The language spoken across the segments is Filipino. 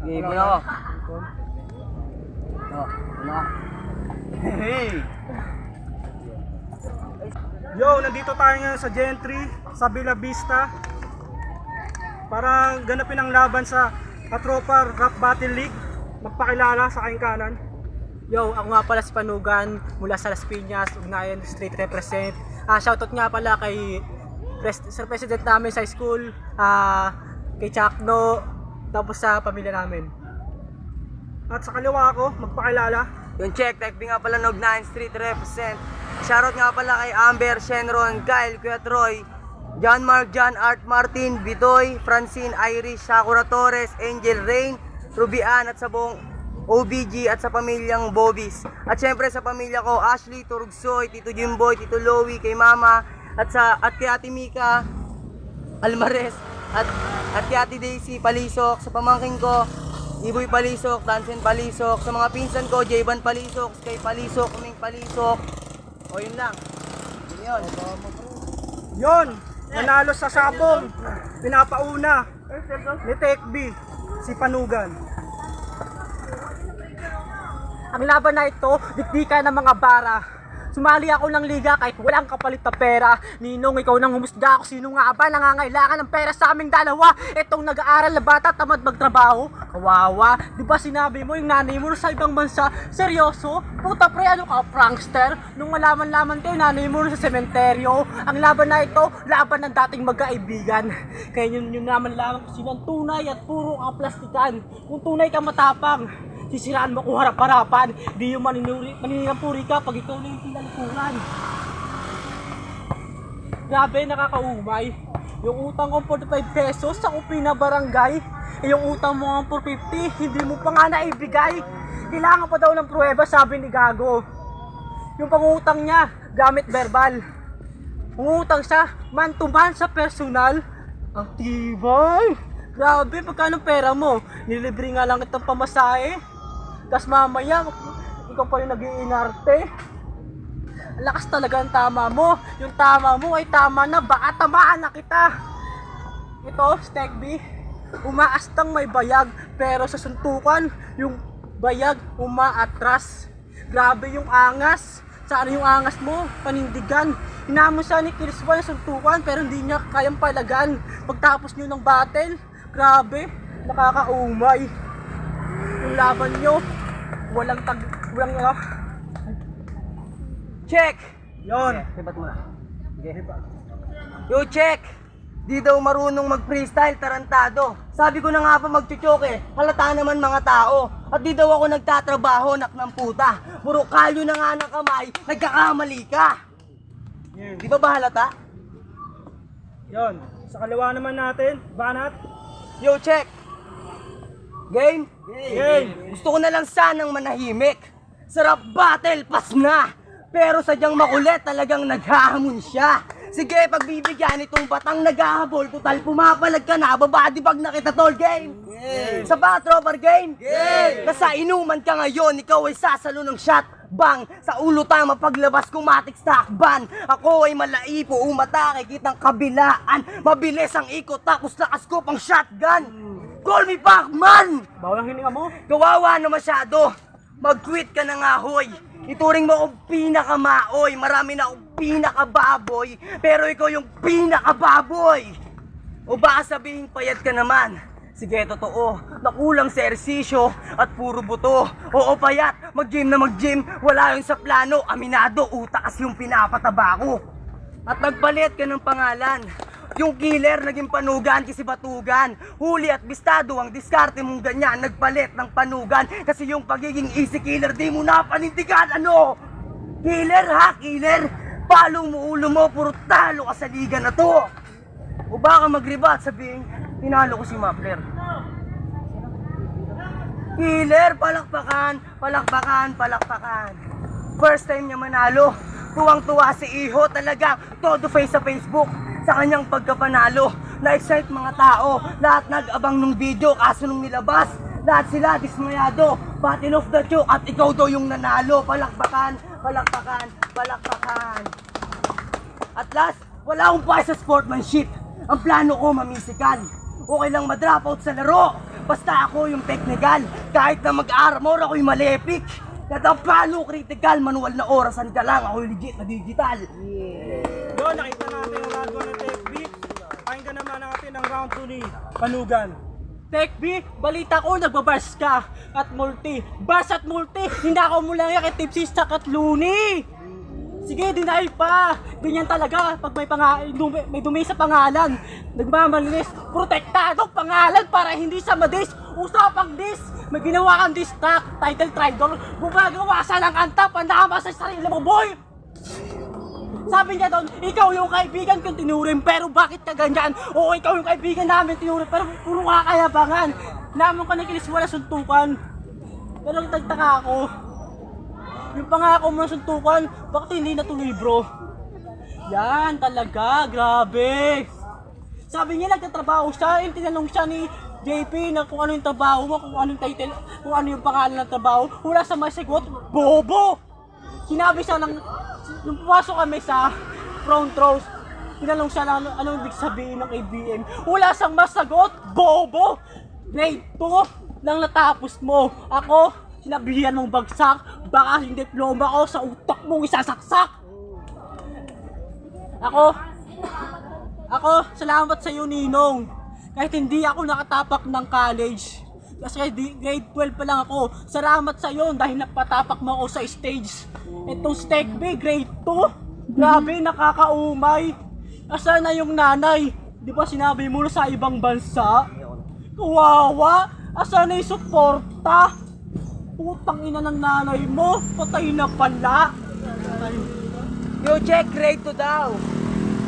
Game na ako. Ano? Hey! Yo, nandito tayo ngayon sa Gentry, sa Bella Vista. Para ganapin ang laban sa Katropa Rap Battle League. Magpakilala sa aking kanan. Yo, ako nga pala si Panugan mula sa Las Piñas, Ugnayan Street represent. Shoutout nga pala kay Sir President namin sa school, kay Chakno, tapos sa pamilya namin. At sa kaliwa ko, magpakilala. Yung check, type nga pala ng 9 Street represent. Shoutout nga pala kay Amber, Shenron, Kyle, Kuya Troy, John Mark, John Art, Martin, Bitoy, Francine, Irish, Sakura Torres, Angel Rain, Rubian at sa buong OBG at sa pamilyang Bobis. At syempre sa pamilya ko, Ashley, Turugsoy, Tito Jimboy, Tito Lowy, kay Mama, at kay Ate Mika Almares, at kay Ate Daisy Palisok, sa pamangking ko, Iboy Palisok, Dansen Palisok, sa mga pinsan ko, Jayvan Palisok, Sky Palisok, Ming Palisok. O yun lang. Yun. Yon, nanalo sa sabong. Pinapauna ni Tekbi, si Panugan. Ang laban na ito, dikdikan ng mga bara. Sumali ako ng liga kahit walang kapalit na pera. Ninong, ikaw nang humusga ako. Sino nga ba nangangailangan ng pera sa aming dalawa? Itong nag-aaral na bata, tamad magtrabaho. Kawawa, di ba sinabi mo yung nanay mo sa ibang bansa? Seryoso? Puta pre, ano ka, prankster? Nung malaman-laman ko yung nanay mo sa sementeryo. Ang laban na ito, laban ng dating magkaibigan. Kaya yun naman lang kung sino ang tunay at puro ang plastikan. Kung tunay ka matapang, sisiraan mo kung harap-harapan. Di yung maninampuri ka pag ikaw na yung pinalikuran. Grabe, nakakaumay. Yung utang kong 45 pesos sa pinabarangay. Yung utang mo ng 450, hindi mo pa nga naibigay. Kailangan pa daw ng pruweba, sabi ni Gago. Yung pangutang niya, gamit verbal. Umutang siya, man to man sa personal. Ang tibay. Grabe, pagkano pera mo? Nilibre nga lang itong pamasahe. Tapos mamaya, ikaw pa yung nag-iinarte. Lakas talaga ang tama mo. Yung tama mo ay tama na, baka tamaan na kita. Ito, Stekby, umaastang may bayag, pero sa suntukan, yung bayag umaatras. Grabe yung angas. Saan yung angas mo? Panindigan. Hinamon siya ni Kiriswa yung suntukan, pero hindi niya kayang palagan. Pagtapos nyo ng battle, grabe, nakakaumay. Yung laban nyo, walang Check! Yon. Hibat mo na. Sige, hibat. Yo, check! Di daw marunong mag-freestyle, tarantado. Sabi ko na nga pa magchuchoke, halata naman mga tao. At di daw ako nagtatrabaho, nak ng puta. Puro kalyo na nga ng kamay, nagkakamali ka. Di ba halata? Yon. Sa kaliwa naman natin, Banat. Yo, check! Game? Game. Gusto ko na lang sanang manahimik. Sarap battle, pas na! Pero sadyang makulit, talagang naghahamon siya. Sige, pagbibigyan itong batang naghahabol, total pumapalag ka na, babadi pag nakita tol, game! Sa ba, tropa, game? Nasa inuman ka ngayon, ikaw ay sasalo ng shot. Bang! Sa ulo tama paglabas kumatik sa hakban. Ako ay malaipo, umatake kitang kabilaan. Mabilis ang ikot, tapos lakas ko pang shotgun. Call me Pac-Man! Bawal ang hininga mo. Kawawa na masyado. Mag-quit ka na nga, hoy. Ituring mo akong pinakamaoy. Marami na akong pinakababoy. Pero ikaw yung pinakababoy. O baka sabihin payat ka naman. Sige, totoo. Nakulang sa ersisyo at puro buto. Oo, payat. Mag-gym na mag-gym. Wala yun sa plano. Aminado, utak kasi yung pinapataba ko. At nagpalit ka ng pangalan. Yung killer naging Panugan kasi batugan. Huli at bistado ang diskarte mong ganyan. Nagpalit ng Panugan kasi yung pagiging easy killer di mo napanindigan. Ano? Killer ha? Killer? Palo mo ulo mo, puro talo ka sa liga na to. O baka mag-rebat sabihin, tinalo ko si Mapler. Killer, palakpakan, palakpakan, palakpakan. First time niya manalo. Tuwang-tuwa si Iho, talaga todo face sa Facebook. Sa kanyang pagkapanalo, na-excite mga tao. Lahat nag-abang nung video, kaso nung nilabas, lahat sila dismayado. Battle of the Choke at ikaw daw yung nanalo. Palakpakan, palakpakan, palakpakan. At last, wala akong pa sa sportsmanship. Ang plano ko mamisikan. Okay lang ma-drop out sa laro. Basta ako yung technical. Kahit na mag-armor, ako'y malepik. Katapalo, critical, manual na orasan ka lang. Ako'y legit na digital. Yun, nakita natin yung nagawa ng TechB. Pakinggan naman natin ang round 2 ni Panugan. TechB, balita ko nagbabars ka at multi. Bars at multi, hindi ako mula nga kay Tipsy at Looney. Sige, deny pa. Ganyan talaga pag may dumi sa pangalan. Nagmamalinis, protektado pangalan para hindi sa madis. Usapang dis, may ginawa kang distrack, title traitor. Gumagawa sa ng anta, panama sa sarili mo, boy. Sabi niya doon, ikaw yung kaibigan kong tinuring, pero bakit ka ganyan? Oo, ikaw yung kaibigan namin tinuring, pero puro kakayabangan. Naman ka nakilis, wala suntukan. Pero nagtaka ako. Yung pangako mo na suntukan, bakit hindi natuloy, bro? Yan, talaga, grabe. Sabi niya, nagtatrabaho siya, tinanong siya ni JP na kung ano yung trabaho mo, kung ano yung title, kung ano yung pangalan ng trabaho. Wala sa masagot, bobo! Sinabi siya nung pumasok kami sa front rows, tinanong siya na anong ibig sabihin ng ABM. Wala siyang masagot, bobo! Grade 2 lang natapos mo. Ako, sinabihan mong bagsak, baka yung diploma ko sa utak mong isasaksak. Ako, salamat sa iyo, Ninong. Kahit hindi ako nakatapak ng college. Kasi grade 12 pa lang ako. Salamat sa iyo dahil napatapak mo ako sa stage. Itong STECB, grade 2. Grabe, nakakaumay. Asan na yung nanay? Di ba sinabi mo na sa ibang bansa? Kawawa. Asan na yung suporta? Putang ina ng nanay mo, patay na pala. Yo, check, grade 2 daw.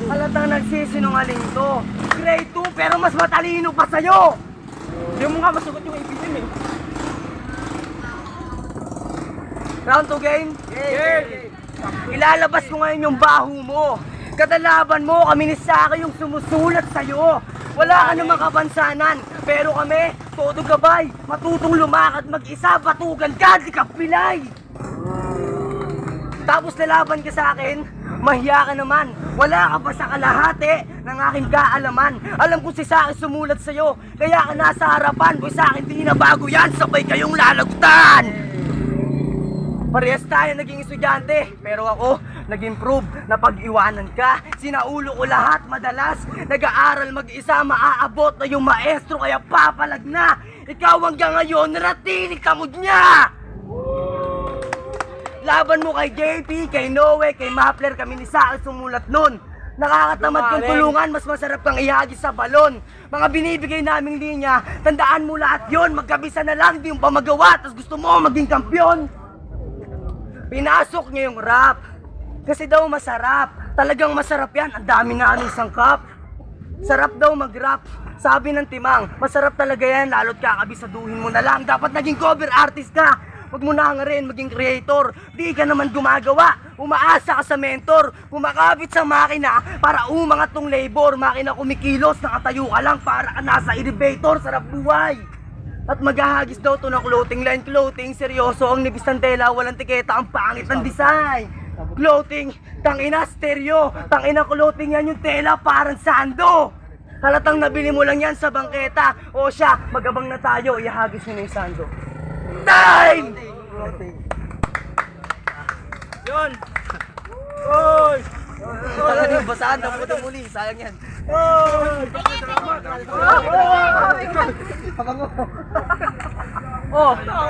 Halatang nagsisinungaling to. Grade 2 pero mas matalino pa sa'yo. Hindi mo nga masagot yung ABM eh. Round 2 game? Ilalabas ko ngayon yung baho mo. Katalaban mo, kami ni Saki yung sumusulat sa'yo. Wala ka namang kapansanan, pero kami, todo gabay, matutong lumakad mag-isa, batugan ka, di ka pilay. Tapos lalaban ka sa akin, mahiya ka naman, wala ka pa sa kalahati ng aking kaalaman. Alam ko si Saki sumulat sa'yo, kaya ka nasa harapan, kung sa akin di na bago yan, sabay kayong lalagutan. Parehas tayo naging estudyante, pero ako nag-improve na pag-iwanan ka. Sinaulo ko lahat madalas, nag-aaral mag-isa, maaabot na yung maestro, kaya papalag na. Ikaw hanggang ngayon, naratinig kamod niya. Laban mo kay JP, kay Noe, kay Mapler, kami ni Saki sumulat nun. Nakakatamad kang tulungan, mas masarap kang ihagis sa balon. Mga binibigay naming linya, tandaan mo lahat yon, magkabisa na lang, di yung pamagawa, tapos gusto mo maging kampyon. Pinasok niya yung rap. Kasi daw masarap. Talagang masarap yan. Ang dami nga aming sangkap. Sarap daw mag-rap. Sabi ng timang, masarap talaga yan. Lalo't kakabisaduhin mo na lang. Dapat naging cover artist ka. Huwag mo na nga rin maging creator. Di ka naman gumagawa. Umaasa ka sa mentor. Kumakabit sa makina para umangat tong labor. Makina kumikilos. Nakatayo ka lang para ka nasa elevator. Sarap buhay. At maghahagis daw to ng clothing line. Clothing, seryoso ang nipis ng tela, walang tiketa, ang pangit ng design. Clothing, tangina stereo, tangina clothing yan yung tela, parang sando. Halatang nabili mo lang yan sa bangketa. O siya, magabang na tayo, ihagis mo na yung sando. Time! Yun! Oy! Ano yung basahan na puto muli, sayang yan. Oh,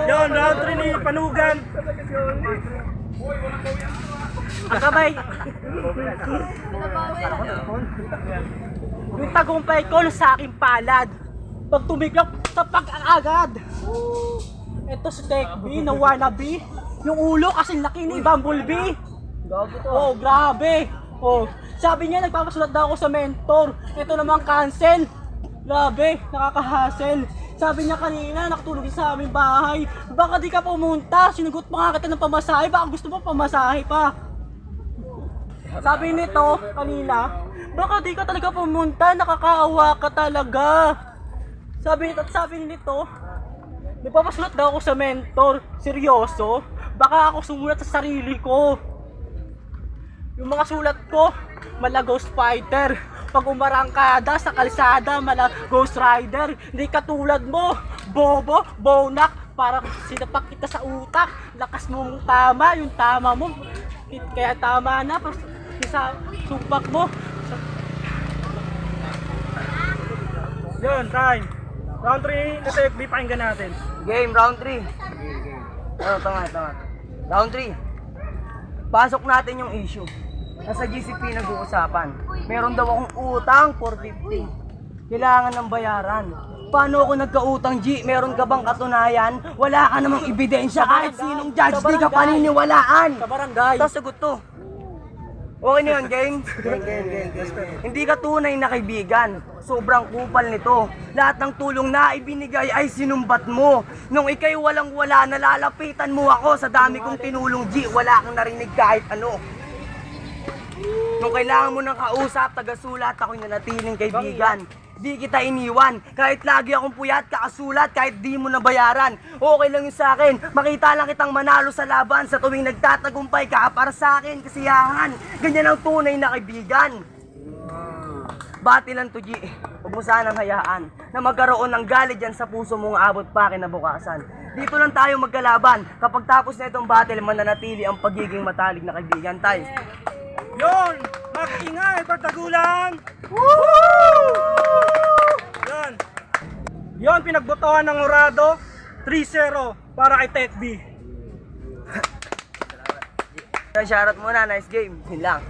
Yun, round 3 ni Panugan. ang kamay. Yung tagumpay ko sa aking palad. Pag tumiklop sa pag-agad. Ito si TechB na wannabe. Yung ulo kasi laki ni Bumblebee. Oh, grabe. Oh, sabi niya nagpapasulat daw ako sa mentor. Ito naman cancel. Grabe, nakaka-hassle. Sabi niya kanina, nakatulog sa aming bahay. Baka di ka pumunta, sinugot pa nga kita ng pamasahe. Baka gusto mo pamasahe pa. Sabi nito kanina, baka di ka talaga pumunta, nakakaawa ka talaga. Sabi nito, nagpapasulat daw ako sa mentor. Seryoso? Baka ako sumulat sa sarili ko. Yung mga sulat ko, mala Ghost Fighter. pag umarangkada sa kalsada, Ghost Rider, hindi katulad mo, bobo, bonak, para sinapak kita sa utak, lakas mo mong tama, yung tama mo, kaya tama na, sa sumpak mo. Yun, time. Round 3 na TFB, pakinggan natin. Game, round 3. Tama. Round 3. Pasok natin yung issue. Nasa GCP nag-uusapan. Meron daw akong utang, 450. Kailangan ng bayaran. Paano ako nagka-utang, G? Meron ka bang katunayan? Wala ka namang ebidensya. Kahit sinong judge, di ka paniniwalaan. Sa barangay. Tapos sagot to. Okay na yun, game? Game. Hindi ka tunay na kaibigan. Sobrang kupal nito. Lahat ng tulong na ibinigay ay sinumbat mo. Nung ikay walang-wala, nalalapitan mo ako. Sa dami kong tinulong, G, wala kang narinig kahit ano. Nung kailangan mo ng kausap, taga-sulat, ako'y nanatiling kaibigan. Di kita iniwan, kahit lagi akong puyat, kakasulat, kahit di mo nabayaran. Okay lang yun sa akin, makita lang kitang manalo sa laban sa tuwing nagtatagumpay ka para sa akin, kasiyahan. Ganyan ang tunay na kaibigan. Bati lang to, G. Huwag mo sanang hayaan na magkaroon ng galit dyan sa puso mong abot pa kinabukasan. Dito lang tayo magkalaban. Kapag tapos na itong battle, mananatili ang pagiging matalig na kaibigan tayo. Yun! Mag-ingay, pagtagulan! Yan. Yon, pinagbotohan ng Horado 3-0 para kay TFB. Shoutout muna, nice game. Yun lang.